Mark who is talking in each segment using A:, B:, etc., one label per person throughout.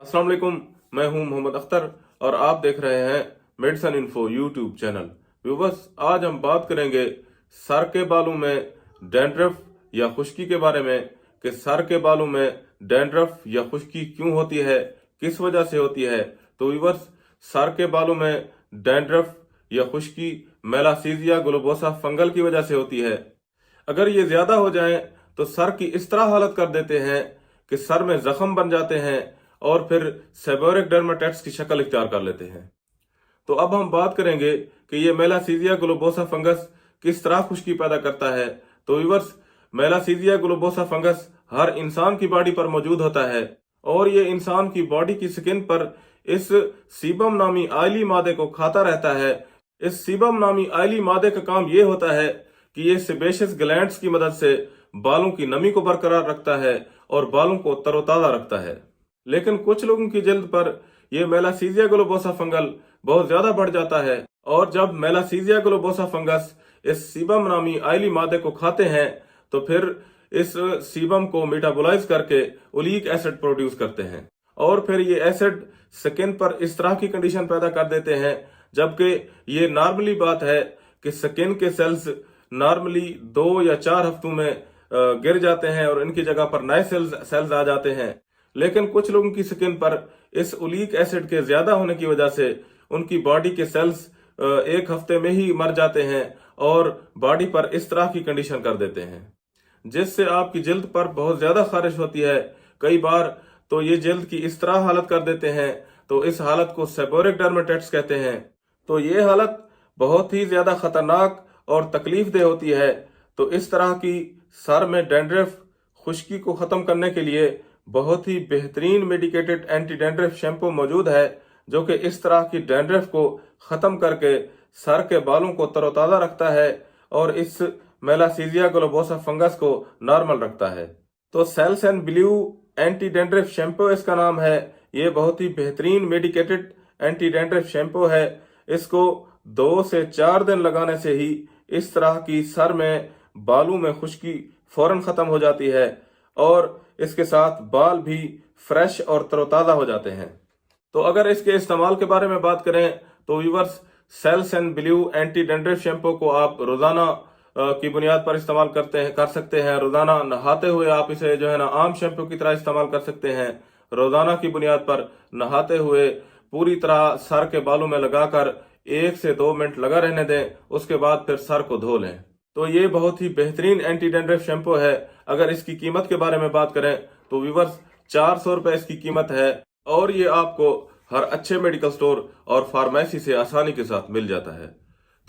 A: अस्सलाम वालेकुम, मैं हूं मोहम्मद अख्तर और आप देख रहे हैं medicine info YouTube channel. Viewers, आज हम बात करेंगे सर के बालों में डैंड्रफ या खुश्की के बारे में कि सर के बालों में डैंड्रफ या खुश्की क्यों होती है, किस वजह से होती है। तो व्यूवर्स, सर के बालों में डैंड्रफ या खुश्की मेलासीजिया ग्लोबोसा फंगल की वजह से होती है। अगर ये ज्यादा हो जाए तो सर की इस तरह हालत कर देते हैं कि सर में जख्म बन जाते हैं और फिर सेबोरिक डर्मेटाइटिस की शक्ल इख्तियार कर लेते हैं। तो अब हम बात करेंगे कि ये मेलासीजिया ग्लोबोसा फंगस किस तरह खुश्की पैदा करता है। तो व्यूअर्स, मेलासीजिया ग्लोबोसा फंगस हर इंसान की बॉडी पर मौजूद होता है और ये इंसान की बॉडी की स्किन पर इस सीबम नामी आयली मादे को खाता रहता है। इस सीबम नामी आयली मादे का काम ये होता है कि ये सेबेशियस ग्लैंड्स की मदद से बालों की नमी को बरकरार रखता है और बालों को तरोताजा रखता है। लेकिन कुछ लोगों की जल्द पर यह मेलासीजिया ग्लोबोसा फंगल बहुत ज्यादा बढ़ जाता है और जब मेलासीजिया ग्लोबोसा फंगस इस सीबम नामी आयली मादे को खाते हैं तो फिर इस सीबम को मेटाबोलाइज करके ओलिक एसिड प्रोड्यूस करते हैं और फिर ये एसिड स्किन पर इस तरह की कंडीशन पैदा कर देते हैं, जबकि ये नॉर्मली बात है कि स्किन के सेल्स नॉर्मली 2 या 4 हफ्तों में गिर जाते हैं और इनकी जगह पर नए सेल्स आ जाते हैं। लेकिन कुछ लोगों की स्किन पर इस ओलिक एसिड के ज्यादा होने की वजह से उनकी बॉडी के सेल्स 1 हफ्ते में ही मर जाते हैं और बॉडी पर इस तरह की कंडीशन कर देते हैं, जिससे आपकी जल्द पर बहुत ज्यादा खारिश होती है। कई बार तो ये जल्द की इस तरह हालत कर देते हैं, तो इस हालत को सेबोरिक डर्मेटाइटिस कहते हैं। तो ये हालत बहुत ही ज्यादा खतरनाक और तकलीफ दे होती है। तो इस तरह की सर में डैंड्रफ खुश्की को खत्म करने के लिए बहुत ही बेहतरीन मेडिकेटेड एंटी डैंड्रफ शैम्पू मौजूद है, जो कि इस तरह की डैंड्रफ को खत्म करके सर के बालों को तरोताजा रखता है और इस मेलासीजिया ग्लोबोसा फंगस को नॉर्मल रखता है। तो Selsun Blue anti dandruff shampoo इसका नाम है। ये बहुत ही बेहतरीन मेडिकेटेड एंटी डैंड्रफ शैम्पू है। इसको 2 से 4 दिन लगाने से ही इस तरह की सर में बालों में खुश्की फौरन खत्म हो जाती है और इसके साथ बाल भी फ्रेश और तरोताजा हो जाते हैं। तो अगर इसके इस्तेमाल के बारे में बात करें तो viewers, Selsun Blue anti dandruff shampoo को आप रोजाना की बुनियाद पर इस्तेमाल कर सकते हैं। रोजाना नहाते हुए आप इसे जो है ना आम शैम्पू की तरह इस्तेमाल कर सकते हैं। रोजाना की बुनियाद पर नहाते हुए पूरी तरह सर के बालों में लगाकर 1 से 2 मिनट लगा रहने दें, उसके बाद फिर सर को धो लें। तो ये बहुत ही बेहतरीन एंटी डैंड्रफ शैम्पू है। अगर इसकी कीमत के बारे में बात करें तो व्यूअर्स, 400 रुपए इसकी कीमत है और ये आपको हर अच्छे मेडिकल स्टोर और फार्मेसी से आसानी के साथ मिल जाता है।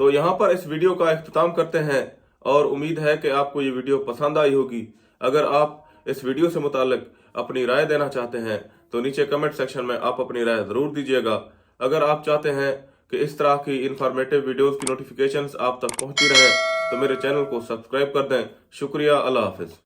A: तो यहाँ पर इस वीडियो का इख्तिताम करते हैं और उम्मीद है कि आपको ये वीडियो पसंद आई होगी। अगर आप इस वीडियो से मुतालिक अपनी राय देना चाहते हैं तो नीचे कमेंट सेक्शन में आप अपनी राय जरूर दीजिएगा। अगर आप चाहते हैं कि इस तरह की इंफॉर्मेटिव वीडियोस की नोटिफिकेशंस आप तक पहुंचती रहे तो मेरे चैनल को सब्सक्राइब कर दें। शुक्रिया, अल्लाह हाफिज।